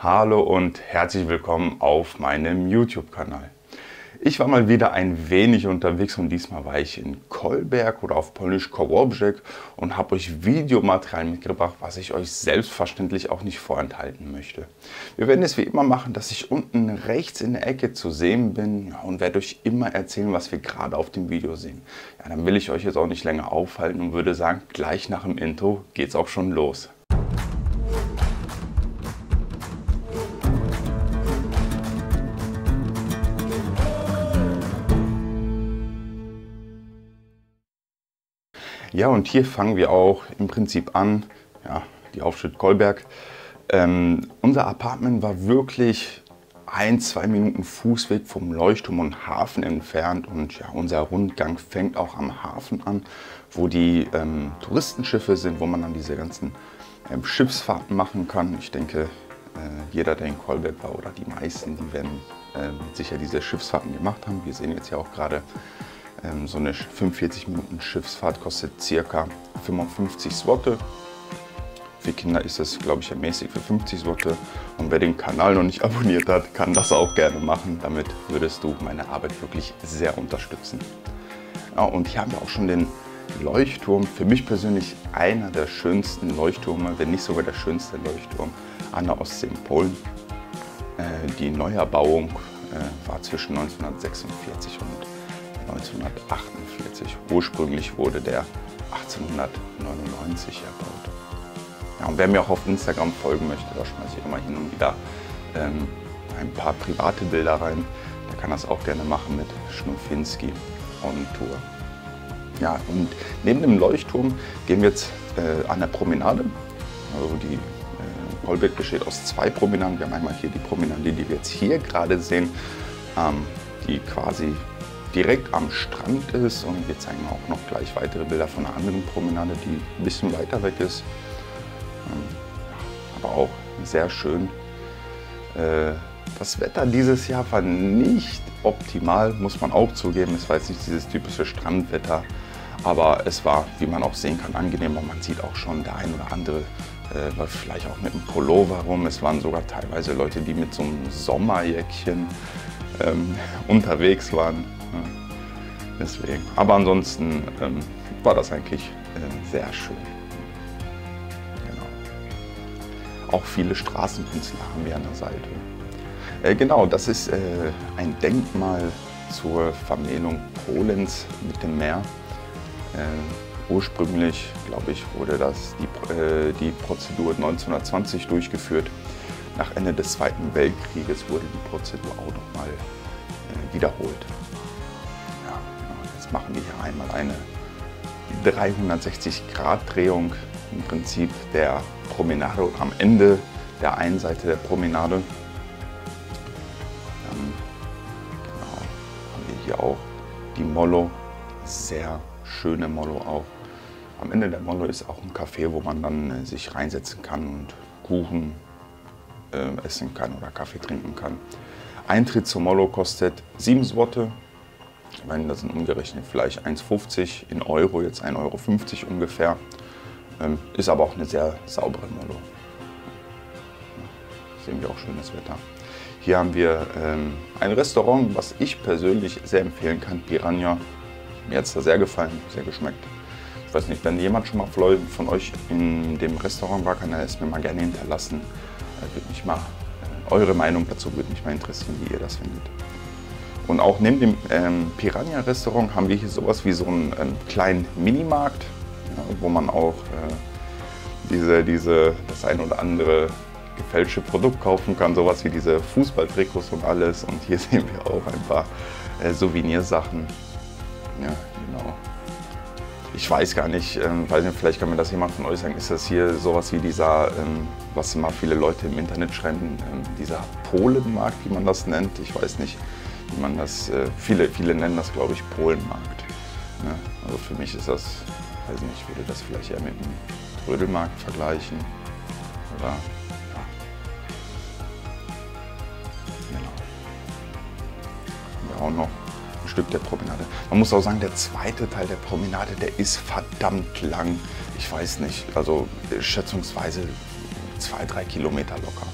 Hallo und herzlich willkommen auf meinem YouTube-Kanal. Ich war mal wieder ein wenig unterwegs und diesmal war ich in Kolberg oder auf Polnisch Kołobrzeg und habe euch Videomaterial mitgebracht, was ich euch selbstverständlich auch nicht vorenthalten möchte. Wir werden es wie immer machen, dass ich unten rechts in der Ecke zu sehen bin und werde euch immer erzählen, was wir gerade auf dem Video sehen. Ja, dann will ich euch jetzt auch nicht länger aufhalten und würde sagen, gleich nach dem Intro geht's auch schon los. Ja, und hier fangen wir auch im Prinzip an, ja, die Aufschrift Kolberg. Unser Apartment war wirklich 1-2 Minuten Fußweg vom Leuchtturm und Hafen entfernt und ja, unser Rundgang fängt auch am Hafen an, wo die Touristenschiffe sind, wo man dann diese ganzen Schiffsfahrten machen kann. Ich denke, jeder, der in Kolberg war oder die meisten, die werden sicher diese Schiffsfahrten gemacht haben. Wir sehen jetzt ja auch gerade, so eine 45 Minuten Schiffsfahrt kostet ca. 55 Zloty. Für Kinder ist das, glaube ich, ermäßigt für 50 Zloty. Und wer den Kanal noch nicht abonniert hat, kann das auch gerne machen. Damit würdest du meine Arbeit wirklich sehr unterstützen. Ja, und hier haben wir auch schon den Leuchtturm. Für mich persönlich einer der schönsten Leuchttürme, wenn nicht sogar der schönste Leuchtturm an der Ostsee in Polen. Die Neuerbauung war zwischen 1946 und 1948. Ursprünglich wurde der 1899 erbaut. Ja, und wer mir auch auf Instagram folgen möchte, da schmeiße ich immer hin und wieder ein paar private Bilder rein. Der kann das auch gerne machen mit Schnufinski on Tour. Ja, und neben dem Leuchtturm gehen wir jetzt an der Promenade. Also die Kolberg besteht aus 2 Promenaden. Wir haben einmal hier die Promenade, die wir jetzt hier gerade sehen, die quasi direkt am Strand ist, und wir zeigen auch noch gleich weitere Bilder von einer anderen Promenade, die ein bisschen weiter weg ist, aber auch sehr schön. Das Wetter dieses Jahr war nicht optimal, muss man auch zugeben. Es war jetzt nicht dieses typische Strandwetter, aber es war, wie man auch sehen kann, angenehm, und man sieht auch schon, der ein oder andere läuft vielleicht auch mit einem Pullover rum. Es waren sogar teilweise Leute, die mit so einem Sommerjäckchen unterwegs waren. Deswegen. Aber ansonsten war das eigentlich sehr schön. Genau. Auch viele Straßenkünstler haben wir an der Seite. Genau, das ist ein Denkmal zur Vermählung Polens mit dem Meer. Ursprünglich, glaube ich, wurde die Prozedur 1920 durchgeführt. Nach Ende des Zweiten Weltkrieges wurde die Prozedur auch nochmal wiederholt. Ja, genau. Jetzt machen wir hier einmal eine 360-Grad-Drehung im Prinzip der Promenade und am Ende der einen Seite der Promenade. Dann genau, haben wir hier auch die Mollo, sehr schöne Mollo auch. Am Ende der Mollo ist auch ein Café, wo man dann sich reinsetzen kann und Kuchen essen kann oder Kaffee trinken kann. Eintritt zur Mollo kostet 7 Zloty. Ich meine, das sind umgerechnet vielleicht 1,50 in Euro, jetzt 1,50 Euro ungefähr. Ist aber auch eine sehr saubere Mollo. Ja, sehen wir auch schönes Wetter. Hier haben wir ein Restaurant, was ich persönlich sehr empfehlen kann, Piranha. Mir hat es da sehr gefallen, sehr geschmeckt. Ich weiß nicht, wenn jemand schon mal von euch in dem Restaurant war, kann er es mir mal gerne hinterlassen. Würde mich mal, eure Meinung dazu würde mich mal interessieren, wie ihr das findet. Und auch neben dem Piranha-Restaurant haben wir hier sowas wie so einen kleinen Minimarkt, ja, wo man auch das ein oder andere gefälschte Produkt kaufen kann, sowas wie diese Fußballtrikots und alles. Und hier sehen wir auch ein paar Souvenirsachen. Ja, genau. Ich weiß gar nicht, vielleicht kann mir das jemand von euch sagen, ist das hier sowas wie dieser, was immer viele Leute im Internet schreiben, dieser Polenmarkt, wie man das nennt. Ich weiß nicht, wie man das, viele nennen das, glaube ich, Polenmarkt. Ja, also für mich ist das, weiß nicht, ich würde das vielleicht eher mit einem Trödelmarkt vergleichen. Oder, ja. Genau. Haben wir auch noch ein Stück der Promenade. Man muss auch sagen, der zweite Teil der Promenade, der ist verdammt lang. Ich weiß nicht, also schätzungsweise 2-3 Kilometer locker.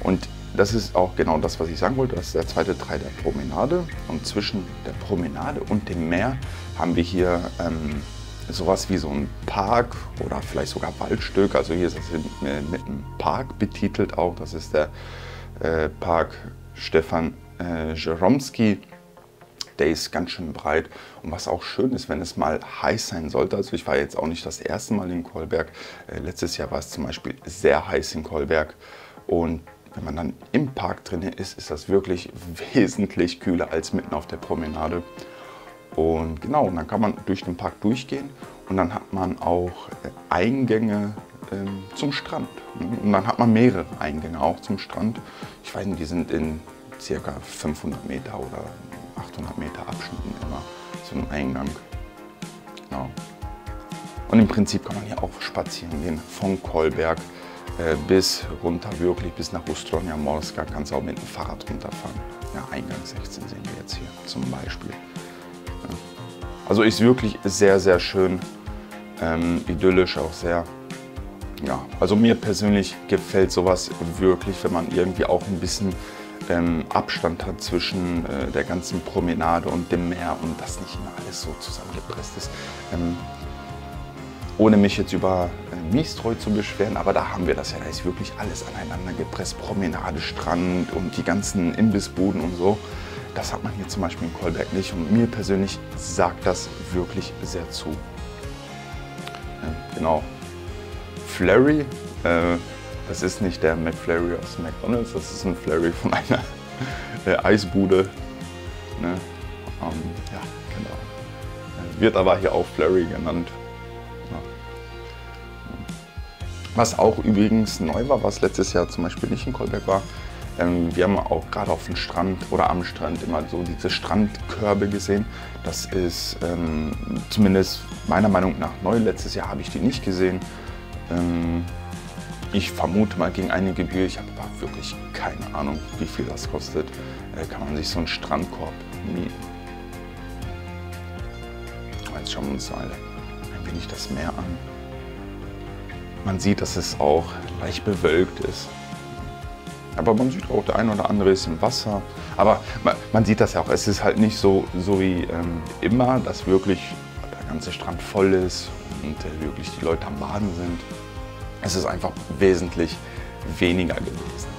Und das ist auch genau das, was ich sagen wollte. Das ist der zweite Teil der Promenade. Und zwischen der Promenade und dem Meer haben wir hier sowas wie so ein Park oder vielleicht sogar Waldstück. Also hier ist es mit einem Park betitelt auch. Das ist der Park Stefan Jaromski. Der ist ganz schön breit. Und was auch schön ist, wenn es mal heiß sein sollte. Also ich war jetzt auch nicht das erste Mal in Kolberg. Letztes Jahr war es zum Beispiel sehr heiß in Kolberg. Und wenn man dann im Park drin ist, ist das wirklich wesentlich kühler als mitten auf der Promenade. Und genau, und dann kann man durch den Park durchgehen und dann hat man auch Eingänge zum Strand. Und dann hat man mehrere Eingänge auch zum Strand. Ich weiß nicht, die sind in ca. 500 Meter oder 800 Meter Abschnitten immer so ein Eingang. Genau. Und im Prinzip kann man hier auch spazieren gehen von Kolberg bis runter, wirklich bis nach Ustronia Morska, kannst du auch mit dem Fahrrad runterfahren. Ja, Eingang 16 sehen wir jetzt hier zum Beispiel. Ja. Also ist wirklich sehr, sehr schön, idyllisch auch sehr. Ja, also mir persönlich gefällt sowas wirklich, wenn man irgendwie auch ein bisschen Abstand hat zwischen der ganzen Promenade und dem Meer und das nicht immer alles so zusammengepresst ist. Ohne mich jetzt über Mistreu zu beschweren, aber da haben wir das ja, da ist wirklich alles aneinander gepresst, Promenade, Strand und die ganzen Imbissbuden und so. Das hat man hier zum Beispiel in Kolberg nicht und mir persönlich sagt das wirklich sehr zu. Genau. Flurry, das ist nicht der McFlurry aus McDonald's, das ist ein Flurry von einer Eisbude. Ne? Ja, genau. Wird aber hier auch Flurry genannt. Ja. Was auch übrigens neu war, was letztes Jahr zum Beispiel nicht in Kolberg war, wir haben auch gerade auf dem Strand oder am Strand immer so diese Strandkörbe gesehen. Das ist zumindest meiner Meinung nach neu. Letztes Jahr habe ich die nicht gesehen. Ich vermute mal gegen eine Gebühr, ich habe aber wirklich keine Ahnung, wie viel das kostet, kann man sich so einen Strandkorb mieten. Jetzt schauen wir uns mal ein wenig das Meer an. Man sieht, dass es auch leicht bewölkt ist. Aber man sieht auch, der ein oder andere ist im Wasser. Aber man sieht das ja auch, es ist halt nicht so wie immer, dass wirklich der ganze Strand voll ist und wirklich die Leute am Baden sind. Es ist einfach wesentlich weniger gewesen.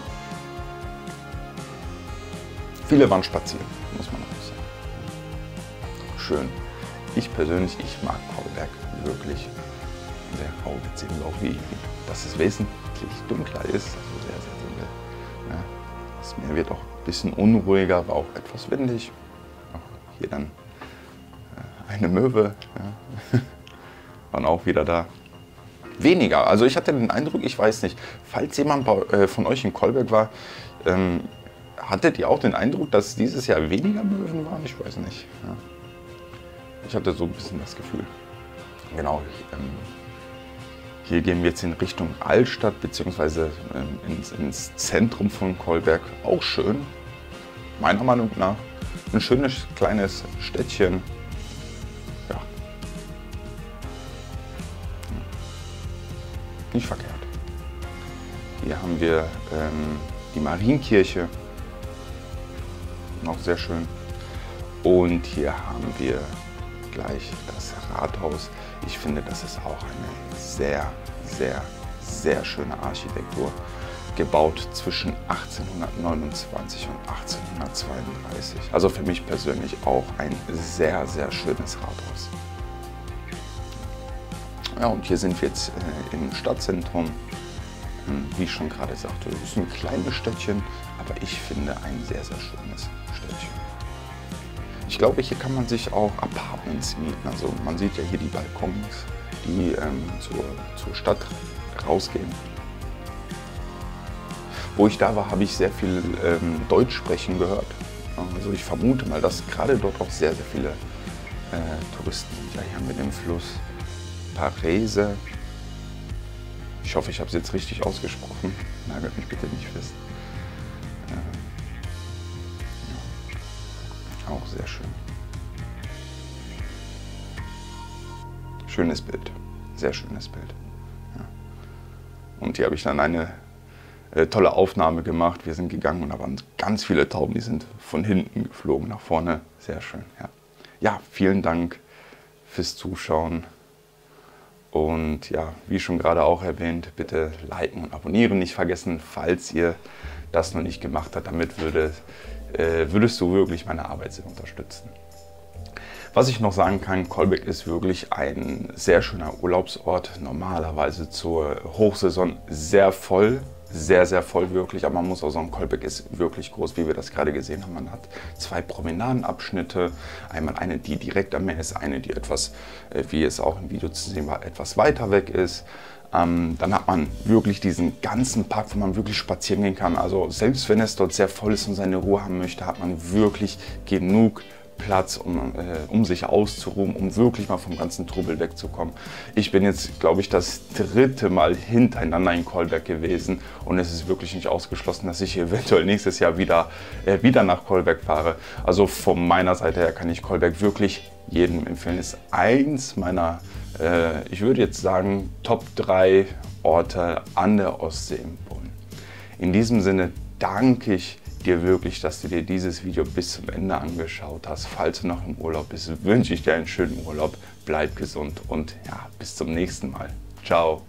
Viele waren spazieren, muss man auch sagen. Schön. Ich persönlich, ich mag Kolberg wirklich sehr. Oh, jetzt sehen wir auch, wie dass es wesentlich dunkler ist. Also sehr, sehr dunkel. Ja, das Meer wird auch ein bisschen unruhiger, war auch etwas windig. Auch hier dann eine Möwe. Ja. Waren auch wieder da. Weniger. Also ich hatte den Eindruck, ich weiß nicht, falls jemand von euch in Kolberg war, hattet ihr auch den Eindruck, dass dieses Jahr weniger Möwen waren? Ich weiß nicht. Ja. Ich hatte so ein bisschen das Gefühl. Genau. Hier gehen wir jetzt in Richtung Altstadt bzw. ins Zentrum von Kolberg. Auch schön, meiner Meinung nach. Ein schönes kleines Städtchen. Ja. Nicht verkehrt. Hier haben wir die Marienkirche. Noch sehr schön. Und hier haben wir gleich das Rathaus. Ich finde, das ist auch eine sehr, sehr, sehr schöne Architektur. Gebaut zwischen 1829 und 1832. Also für mich persönlich auch ein sehr, sehr schönes Rathaus. Ja, und hier sind wir jetzt im Stadtzentrum. Wie ich schon gerade sagte, es ist ein kleines Städtchen, aber ich finde ein sehr, sehr schönes Städtchen. Ich glaube, hier kann man sich auch Apartments mieten. Also man sieht ja hier die Balkons, die zur Stadt rausgehen. Wo ich da war, habe ich sehr viel Deutsch sprechen gehört. Also ich vermute mal, dass gerade dort auch sehr, sehr viele Touristen sind. Ja, hier haben wir den Fluss Parese. Ich hoffe, ich habe es jetzt richtig ausgesprochen. Nagelt mich bitte nicht fest. Ja. Auch sehr schön. Schönes Bild. Sehr schönes Bild. Ja. Und hier habe ich dann eine tolle Aufnahme gemacht. Wir sind gegangen und da waren ganz viele Tauben, die sind von hinten geflogen nach vorne. Sehr schön. Ja, vielen Dank fürs Zuschauen. Und ja, wie schon gerade auch erwähnt, bitte liken und abonnieren nicht vergessen, falls ihr das noch nicht gemacht habt. Damit würdest du wirklich meine Arbeit sehr unterstützen. Was ich noch sagen kann, Kolberg ist wirklich ein sehr schöner Urlaubsort. Normalerweise zur Hochsaison sehr voll, sehr voll wirklich. Aber man muss auch sagen, Kolberg ist wirklich groß, wie wir das gerade gesehen haben. Man hat 2 Promenadenabschnitte. Einmal eine, die direkt am Meer ist, eine, die etwas, wie es auch im Video zu sehen war, etwas weiter weg ist. Dann hat man wirklich diesen ganzen Park, wo man wirklich spazieren gehen kann. Also selbst wenn es dort sehr voll ist und seine Ruhe haben möchte, hat man wirklich genug Platz, um sich auszuruhen, um wirklich mal vom ganzen Trubel wegzukommen. Ich bin jetzt, glaube ich, das 3. Mal hintereinander in Kolberg gewesen und es ist wirklich nicht ausgeschlossen, dass ich eventuell nächstes Jahr wieder nach Kolberg fahre. Also von meiner Seite her kann ich Kolberg wirklich jedem empfehlen. Es ist eins meiner, ich würde jetzt sagen, Top 3 Orte an der Ostsee im Bund. In diesem Sinne danke ich dir wirklich, dass du dir dieses Video bis zum Ende angeschaut hast. Falls du noch im Urlaub bist, wünsche ich dir einen schönen Urlaub. Bleib gesund und ja, bis zum nächsten Mal. Ciao.